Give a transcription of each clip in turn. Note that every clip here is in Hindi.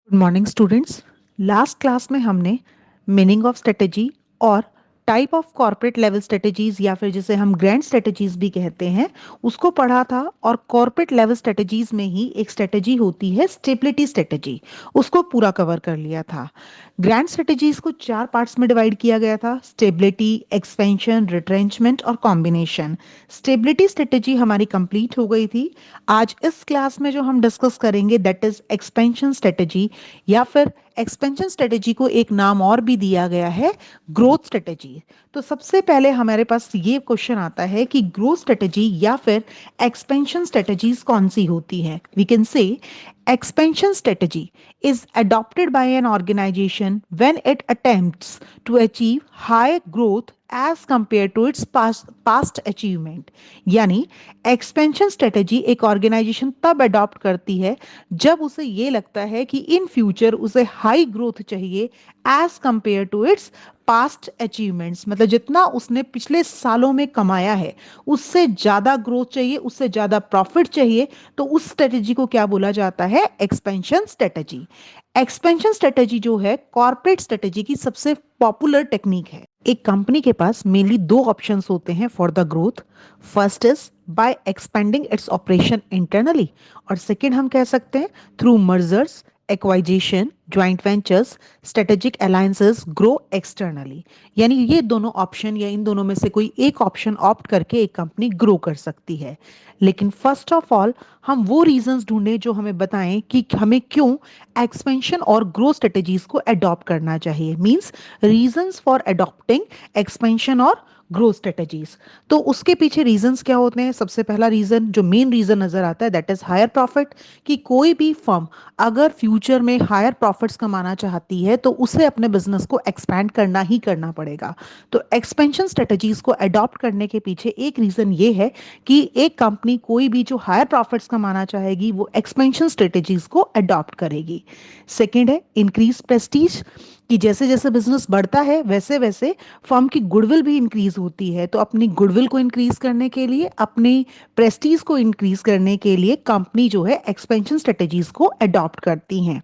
Good morning students. Last class में हमने मीनिंग ऑफ स्ट्रेटेजी और type of corporate level strategies या फिर जिसे हम ग्रैंड स्ट्रेटेजीज भी कहते हैं उसको पढ़ा था। और कॉर्पोरेट लेवल स्ट्रेटेजीज में ही एक स्ट्रेटेजी होती है स्टेबिलिटी स्ट्रेटेजी, उसको पूरा कवर कर लिया था। ग्रैंड स्ट्रेटेजीज को चार पार्ट्स में डिवाइड किया गया था: स्टेबिलिटी, एक्सपेंशन, रिट्रेंचमेंट और कॉम्बिनेशन। स्टेबिलिटी स्ट्रेटेजी हमारी कंप्लीट हो गई थी। आज इस क्लास में जो हम डिस्कस करेंगे दैट इज एक्सपेंशन स्ट्रेटेजी, या फिर एक्सपेंशन स्ट्रेटेजी को एक नाम और भी दिया गया है ग्रोथ स्ट्रेटेजी। तो सबसे पहले हमारे पास ये क्वेश्चन आता है कि ग्रोथ स्ट्रेटेजी या फिर एक्सपेंशन स्ट्रेटेजीज कौन सी होती है। We can say expansion strategy is adopted by an organization when it attempts to achieve higher growth as compared to its past achievement। यानी एक्सपेंशन स्ट्रेटेजी एक ऑर्गेनाइजेशन तब अडॉप्ट करती है जब उसे ये लगता है कि इन फ्यूचर उसे हाई ग्रोथ चाहिए as compare to its past achievements. मतलब जितना उसने पिछले सालों में कमाया है उससे ज्यादा ग्रोथ चाहिए, उससे ज्यादा प्रॉफिट चाहिए। तो उस स्ट्रेटेजी को क्या बोला जाता है? Expansion strategy. एक्सपेंशन स्ट्रेटेजी जो है कॉर्पोरेट स्ट्रेटेजी की सबसे पॉपुलर टेक्निक है। एक कंपनी के पास मेनली दो ऑप्शंस होते हैं for the growth. First is by expanding its operation internally, और सेकेंड हम कह सकते हैं through mergers, acquisition, joint ventures, strategic alliances, grow externally. यानी ये दोनों ऑप्शन या इन दोनों में से कोई एक ऑप्शन ऑप्ट करके एक कंपनी ग्रो कर सकती है। लेकिन फर्स्ट ऑफ ऑल हम वो रीजंस ढूंढें जो हमें बताएं कि हमें क्यों एक्सपेंशन और ग्रो स्ट्रेटेजीज को अडॉप्ट करना चाहिए। Means reasons for adopting expansion और ग्रो स्ट्रेटेजीज। तो उसके पीछे रीजंस क्या होते हैं? सबसे पहला रीजन जो मेन रीजन नजर आता है दैट इज हायर प्रॉफिट। कि कोई भी फर्म अगर फ्यूचर में हायर प्रॉफिट्स कमाना चाहती है तो उसे अपने बिजनेस को एक्सपैंड करना ही करना पड़ेगा। तो एक्सपेंशन स्ट्रेटेजीज को अडॉप्ट करने के पीछे एक रीजन ये है कि एक कंपनी कोई भी जो हायर प्रॉफिट्स कमाना चाहेगी वो एक्सपेंशन स्ट्रेटेजीज को अडॉप्ट करेगी। सेकेंड है इंक्रीज प्रेस्टीज। कि जैसे जैसे बिजनेस बढ़ता है वैसे वैसे फर्म की गुडविल भी इंक्रीज होती है। तो अपनी गुडविल को इंक्रीज करने के लिए, अपनी प्रेस्टीज को इंक्रीज करने के लिए कंपनी जो है एक्सपेंशन स्ट्रेटेजीज को अडॉप्ट करती हैं।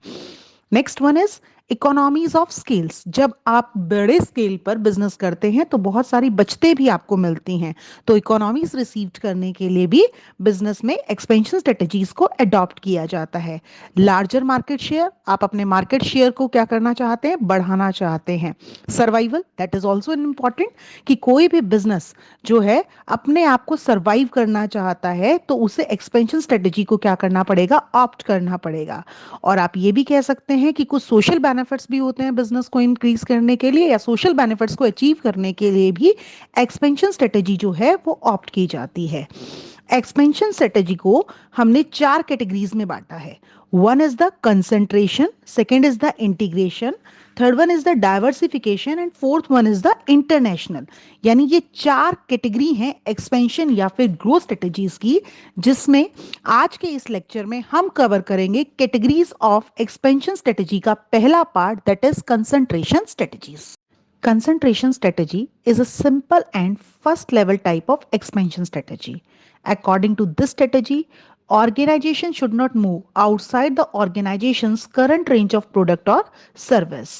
Next one is economies of scales. जब आप बड़े स्केल पर बिजनेस करते हैं तो बहुत सारी बचतें भी आपको मिलती हैं। तो इकोनॉमीज रिसीव करने के लिए भी बिजनेस में एक्सपेंशन स्ट्रेटेजीज को अडॉप्ट किया जाता है। लार्जर मार्केट शेयर, आप अपने मार्केट शेयर को क्या करना चाहते हैं? बढ़ाना चाहते हैं। Survival, that is also important. कि कोई भी बिजनेस जो है अपने आप को सर्वाइव करना चाहता है तो उसे एक्सपेंशन स्ट्रेटेजी को क्या करना पड़ेगा? ऑप्ट करना पड़ेगा। और आप ये भी कह सकते हैं कि कुछ सोशल बेनिफिट्स भी होते हैं बिजनेस को इंक्रीज करने के लिए या सोशल बेनिफिट्स को अचीव करने के लिए भी एक्सपेंशन स्ट्रेटेजी जो है वो ऑप्ट की जाती है। एक्सपेंशन स्ट्रेटेजी को हमने चार कैटेगरीज में बांटा है। One is the concentration, second is the integration, third one is the diversification and fourth one is the international. यानी ये चार कैटेगरी हैं एक्सपेंशन या फिर ग्रोथ स्ट्रेटेजीज की, जिसमें आज के इस लेक्चर में हम कवर करेंगे कैटेगरीज ऑफ एक्सपेंशन स्ट्रेटेजी का पहला part that is concentration strategies. Concentration strategy is a simple and first level type of expansion strategy. According to this strategy, organization should not move outside the organization's current range of product or service.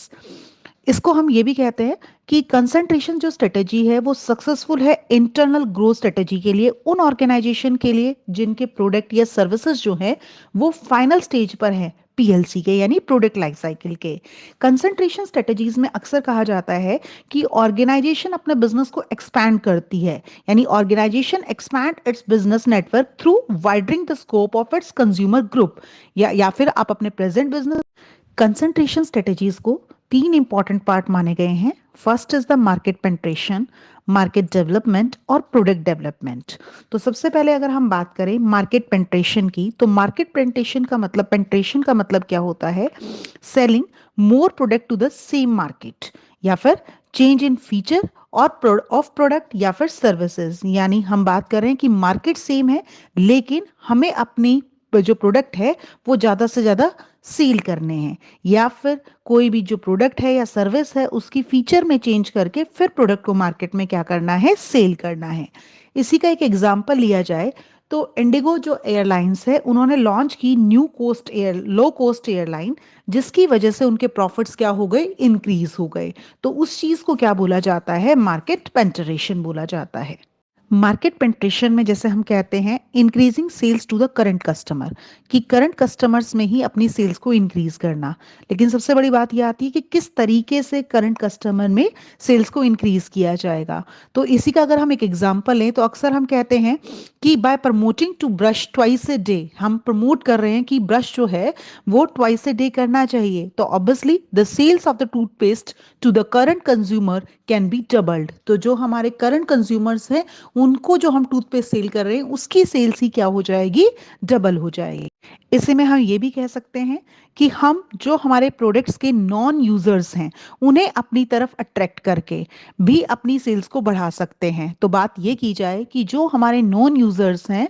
इसको हम ये भी कहते हैं कि कंसंट्रेशन जो स्ट्रेटेजी है वो सक्सेसफुल है इंटरनल ग्रोथ स्ट्रेटेजी के लिए, उन ऑर्गेनाइजेशन के लिए जिनके प्रोडक्ट या सर्विसेज जो है वो फाइनल स्टेज पर है पीएलसी के, यानी प्रोडक्ट लाइफ साइकिल के। कंसंट्रेशन स्ट्रेटेजीज में अक्सर कहा जाता है कि ऑर्गेनाइजेशन अपने बिजनेस को एक्सपैंड करती है, यानी organisation expand its business network through widening the scope of its consumer group, या फिर आप अपने प्रेजेंट बिजनेस। कंसंट्रेशन स्ट्रेटेजीज को तीन इंपॉर्टेंट पार्ट माने गए हैं। First is the market penetration, market development और प्रोडक्ट डेवलपमेंट। तो सबसे पहले अगर हम बात करें मार्केट पेंट्रेशन की, तो मार्केट पेंट्रेशन का मतलब क्या होता है? Selling more product to the same market, या फिर चेंज इन फीचर और ऑफ प्रोडक्ट या फिर सर्विसेज। यानी हम बात कर रहे हैं कि मार्केट सेम है लेकिन हमें अपनी जो प्रोडक्ट है वो ज्यादा से ज्यादा सेल करने हैं, या फिर कोई भी जो प्रोडक्ट है या सर्विस है उसकी फीचर में चेंज करके फिर प्रोडक्ट को मार्केट में क्या करना है? सेल करना है। इसी का एक एग्जांपल लिया जाए तो इंडिगो जो एयरलाइंस है उन्होंने लॉन्च की लो कोस्ट एयरलाइन, जिसकी वजह से उनके प्रॉफिट्स क्या हो गए, इंक्रीज हो गए। तो उस चीज को क्या बोला जाता है, मार्केट पेंट्रेशन बोला जाता है। मार्केट पेंट्रेशन में जैसे हम कहते हैं increasing sales to the current customer, कि करंट कस्टमर्स में ही अपनी सेल्स को इंक्रीज करना। लेकिन सबसे बड़ी बात यह आती है कि किस तरीके से करंट कस्टमर में सेल्स को इंक्रीज किया जाएगा। तो इसी का अगर हम एक एग्जांपल लें तो अक्सर हम कहते हैं कि by promoting to brush twice a day, हम प्रमोट कर रहे हैं कि ब्रश जो है वो ट्वाइस ए डे करना चाहिए, तो obviously the sales of the toothpaste to the current consumer can be doubled. तो जो हमारे करंट कंज्यूमर्स हैं उनको जो हम टूथपेस्ट सेल कर रहे हैं उसकी सेल्स ही क्या हो जाएगी, डबल हो जाएगी। इसी में हम ये भी कह सकते हैं कि हम जो हमारे प्रोडक्ट्स के नॉन यूजर्स हैं उन्हें अपनी तरफ अट्रैक्ट करके भी अपनी सेल्स को बढ़ा सकते हैं। तो बात ये की जाए कि जो हमारे नॉन यूजर्स हैं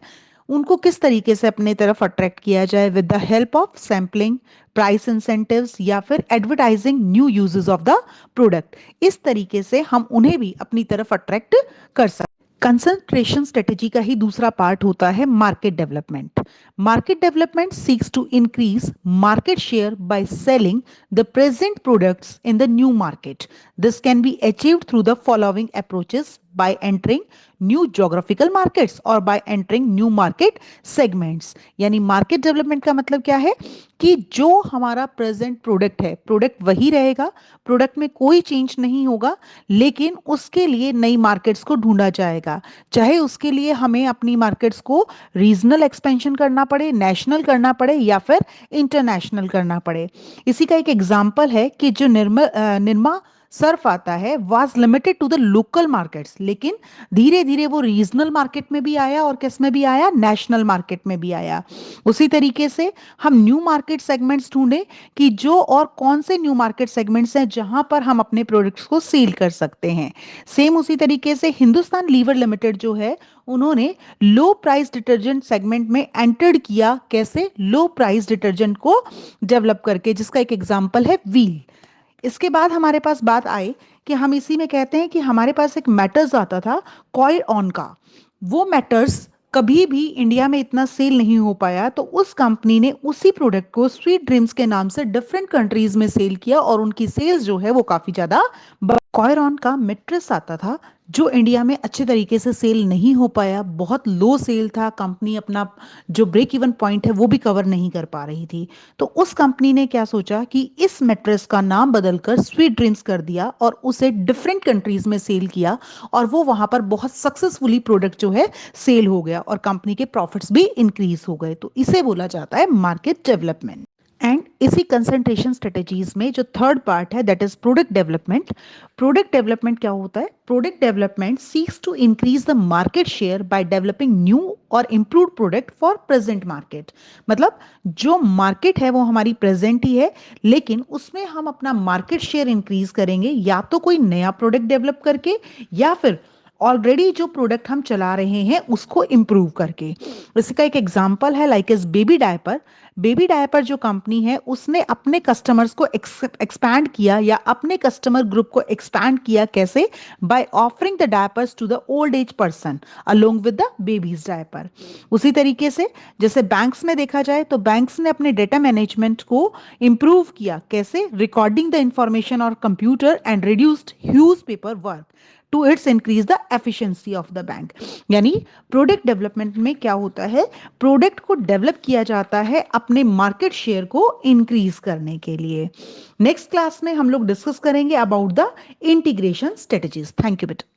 उनको किस तरीके से अपने तरफ अट्रैक्ट किया जाए, with the help of sampling, price incentives या फिर advertising new uses of the product. इस तरीके से हम उन्हें भी अपनी तरफ अट्रैक्ट कर सकते हैं। कंसंट्रेशन स्ट्रेटेजी का ही दूसरा पार्ट होता है market development. Market development seeks to increase market share by selling the present products in the new market. This can be achieved through the following approaches, by entering new geographical markets और by entering new market segments। यानी मार्केट डेवलपमेंट का मतलब क्या है कि जो हमारा प्रेजेंट प्रोडक्ट है, प्रोडक्ट वही रहेगा, प्रोडक्ट में कोई चेंज नहीं होगा, लेकिन उसके लिए नई मार्केट्स को ढूंढा जाएगा। चाहे उसके लिए हमें अपनी मार्केट्स को रीजनल एक्सपेंशन करना पड़े, नेशनल करना पड़े या फिर इंटरनेशनल करना पड़े। इसी का एक एग्जांपल है कि जो निरमा सर्फ आता है was limited to the local markets, लेकिन धीरे धीरे वो रीजनल मार्केट में भी आया और किस में भी आया, नेशनल मार्केट में भी आया। उसी तरीके से हम न्यू मार्केट सेगमेंट्स ढूंढें कि जो और कौन से न्यू मार्केट सेगमेंट्स हैं जहां पर हम अपने प्रोडक्ट्स को सेल कर सकते हैं। सेम उसी तरीके से हिंदुस्तान लीवर लिमिटेड जो है उन्होंने लो प्राइस डिटर्जेंट सेगमेंट में एंटर्ड किया, कैसे, लो प्राइस डिटर्जेंट को डेवलप करके, जिसका एक एग्जांपल है व्हील। इसके बाद हमारे पास बात आई कि हम इसी में कहते हैं कि हमारे पास एक मैटर्स आता था कॉइल ऑन का। वो मैटर्स कभी भी इंडिया में इतना सेल नहीं हो पाया, तो उस कंपनी ने उसी प्रोडक्ट को स्वीट ड्रीम्स के नाम से डिफरेंट कंट्रीज में सेल किया और उनकी सेल्स जो है वो काफी ज्यादा। कॉयरॉन का मेट्रेस आता था जो इंडिया में अच्छे तरीके से सेल नहीं हो पाया, बहुत लो सेल था, कंपनी अपना जो ब्रेक इवन पॉइंट है वो भी कवर नहीं कर पा रही थी। तो उस कंपनी ने क्या सोचा कि इस मेट्रेस का नाम बदलकर स्वीट ड्रीम्स कर दिया और उसे डिफरेंट कंट्रीज में सेल किया और वो वहां पर बहुत सक्सेसफुली प्रोडक्ट जो है सेल हो गया और कंपनी के प्रॉफिट्स भी इंक्रीज हो गए। तो इसे बोला जाता है मार्केट डेवलपमेंट। एंड इसी कंसंट्रेशन स्ट्रेटेजीज में जो थर्ड पार्ट है that is product development. Product development क्या होता है, product development seeks to increase the market share by developing new और improve product for present market. मतलब जो मार्केट है वो हमारी प्रेजेंट ही है, लेकिन उसमें हम अपना मार्केट शेयर इंक्रीज करेंगे या तो कोई नया प्रोडक्ट डेवलप करके या फिर ऑलरेडी जो प्रोडक्ट हम चला रहे हैं उसको इंप्रूव करके। इसका एक एग्जांपल है like is baby diaper. Baby diaper जो कंपनी है उसने अपने कस्टमर्स को एक्सपैंड किया या अपने कस्टमर ग्रुप को एक्सपैंड किया, कैसे, by offering the diapers to the old age person along with the babies diaper. उसी तरीके से जैसे बैंक्स में देखा जाए तो बैंक्स ने अपने डेटा मैनेजमेंट को इंप्रूव किया, कैसे, रिकॉर्डिंग द इंफॉर्मेशन और computer and reduced huge paper work to its increase the efficiency of the bank. यानी प्रोडक्ट डेवलपमेंट में क्या होता है, प्रोडक्ट को डेवलप किया जाता है अपने मार्केट शेयर को इंक्रीज करने के लिए। नेक्स्ट क्लास में हम लोग डिस्कस करेंगे about the integration strategies. Thank you बेटा।